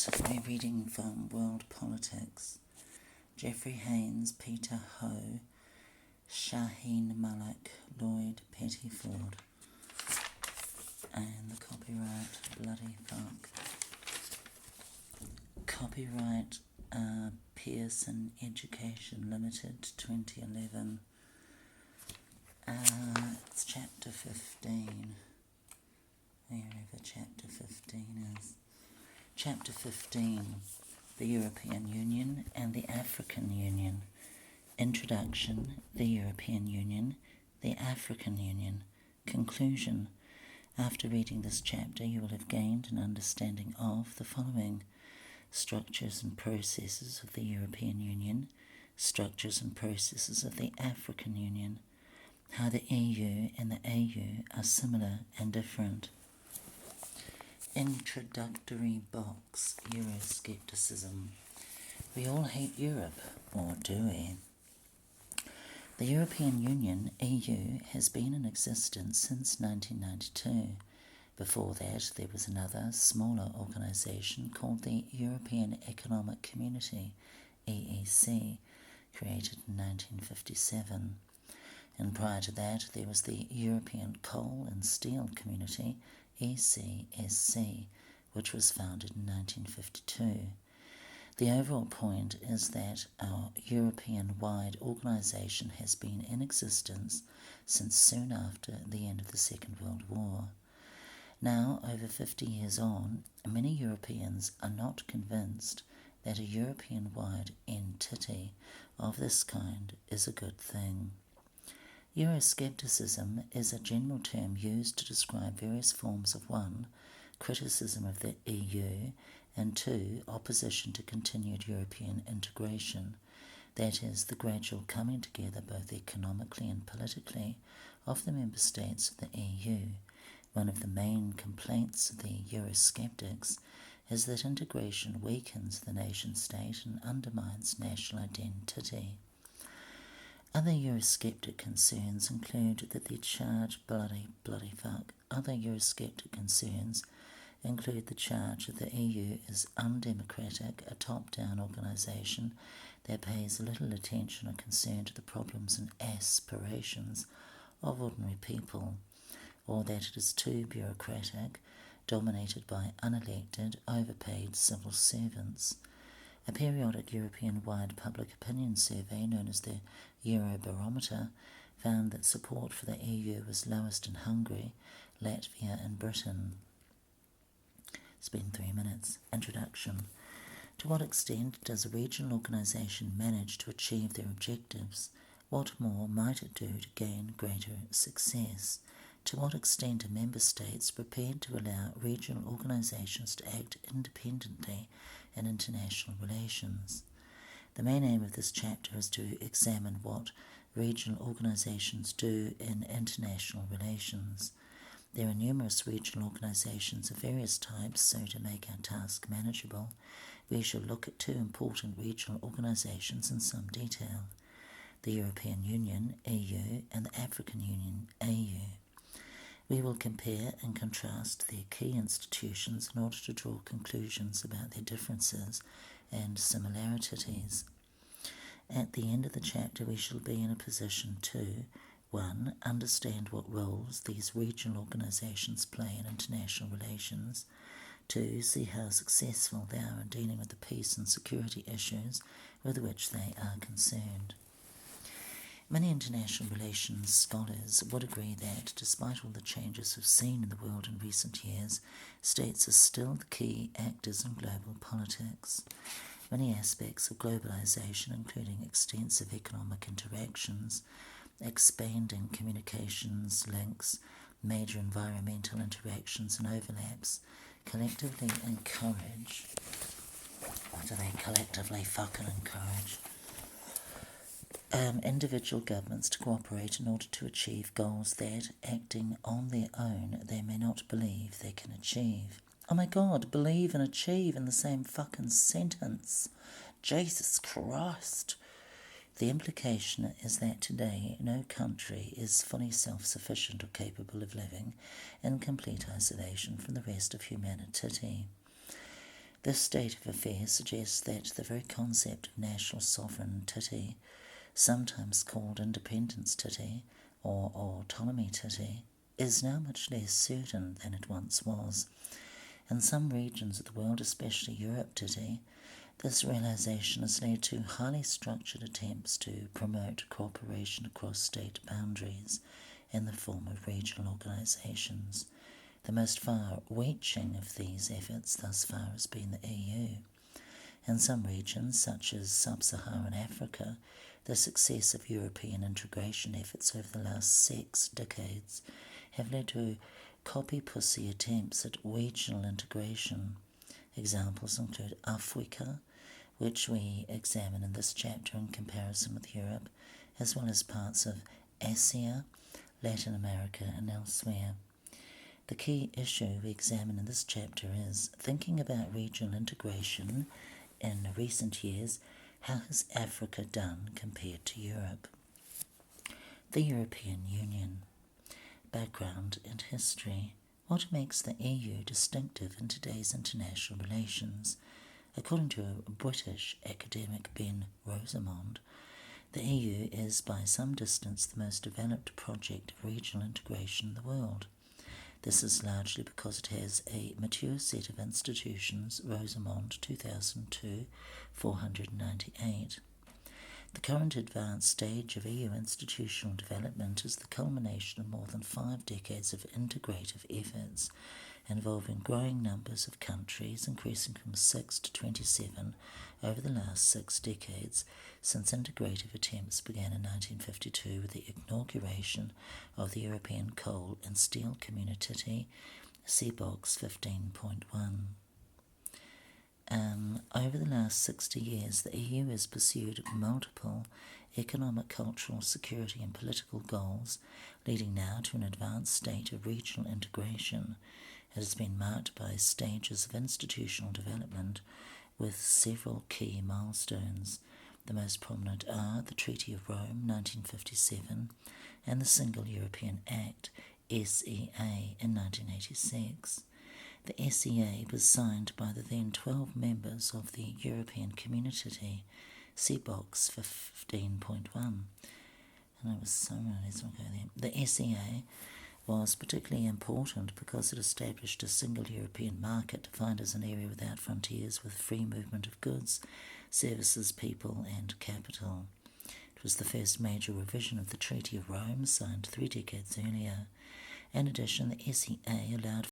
Alright, we're reading from World Politics. Geoffrey Haynes, Peter Ho, Shaheen Malik, Lloyd Pettiford. And the copyright, bloody fuck. Copyright Pearson Education Limited, 2011. It's chapter 15. Wherever chapter 15 is. Chapter 15, the European Union and the African Union. Introduction, the European Union, the African Union. Conclusion. After reading this chapter, you will have gained an understanding of the following: structures and processes of the European Union, structures and processes of the African Union, how the EU and the AU are similar and different. Introductory box, Euroscepticism. We all hate Europe, or do we? The European Union, EU, has been in existence since 1992. Before that, there was another, smaller organisation called the European Economic Community, EEC, created in 1957. And prior to that, there was the European Coal and Steel Community, ECSC, which was founded in 1952. The overall point is that our European-wide organisation has been in existence since soon after the end of the Second World War. Now, over 50 years on, many Europeans are not convinced that a European-wide entity of this kind is a good thing. Euroscepticism is a general term used to describe various forms of 1. Criticism of the EU, and 2. Opposition to continued European integration, that is, the gradual coming together both economically and politically of the member states of the EU. One of the main complaints of the Eurosceptics is that integration weakens the nation-state and undermines national identity. Other Eurosceptic concerns include that the charge Other Eurosceptic concerns include the charge that the EU is undemocratic, a top-down organisation that pays little attention or concern to the problems and aspirations of ordinary people, or that it is too bureaucratic, dominated by unelected, overpaid civil servants. A periodic European-wide public opinion survey known as the Eurobarometer found that support for the EU was lowest in Hungary, Latvia and Britain. It's been 3 minutes. Introduction. To what extent does a regional organisation manage to achieve their objectives? What more might it do to gain greater success? To what extent are member states prepared to allow regional organisations to act independently in international relations? The main aim of this chapter is to examine what regional organisations do in international relations. There are numerous regional organisations of various types, so to make our task manageable, we shall look at 2 important regional organisations in some detail: the European Union, EU, and the African Union, AU. We will compare and contrast their key institutions in order to draw conclusions about their differences and similarities. At the end of the chapter, we shall be in a position to 1. Understand what roles these regional organisations play in international relations. 2. See how successful they are in dealing with the peace and security issues with which they are concerned. Many international relations scholars would agree that, despite all the changes we've seen in the world in recent years, states are still the key actors in global politics. Many aspects of globalisation, including extensive economic interactions, expanding communications links, major environmental interactions and overlaps, collectively encourage. What do they collectively fucking encourage? Individual governments to cooperate in order to achieve goals that, acting on their own, they may not believe they can achieve. Oh my God, believe and achieve in the same fucking sentence. Jesus Christ. The implication is that today no country is fully self-sufficient or capable of living in complete isolation from the rest of humanity. This state of affairs suggests that the very concept of national sovereignty, sometimes called independence titi or autonomy titi, is now much less certain than it once was. In some regions of the world, especially Europe titi, this realization has led to highly structured attempts to promote cooperation across state boundaries in the form of regional organisations. The most far-reaching of these efforts thus far has been the EU. In some regions, such as sub-Saharan Africa, the success of European integration efforts over the last 6 decades have led to copy-pussy attempts at regional integration. Examples include Africa, which we examine in this chapter in comparison with Europe, as well as parts of Asia, Latin America and elsewhere. The key issue we examine in this chapter is, thinking about regional integration in recent years, how has Africa done compared to Europe? The European Union. Background and history. What makes the EU distinctive in today's international relations? According to British academic Ben Rosamond, the EU is by some distance the most developed project of regional integration in the world. This is largely because it has a mature set of institutions, Rosamond 2002, 498. The current advanced stage of EU institutional development is the culmination of more than 5 decades of integrative efforts involving growing numbers of countries, increasing from 6 to 27 over the last 6 decades, since integrative attempts began in 1952 with the inauguration of the European Coal and Steel Community, CBOX 15.1. Over the last 60 years, the EU has pursued multiple economic, cultural, security and political goals, leading now to an advanced state of regional integration. It has been marked by stages of institutional development with several key milestones. The most prominent are the Treaty of Rome, 1957, and the Single European Act, SEA, in 1986. The SEA was signed by the then 12 members of the European Community, CBOX 15.1. And it was so many, let's not go there. The SEA was particularly important because it established a single European market defined as an area without frontiers with free movement of goods, services, people and capital. It was the first major revision of the Treaty of Rome, signed 3 decades earlier. In addition, the SEA allowed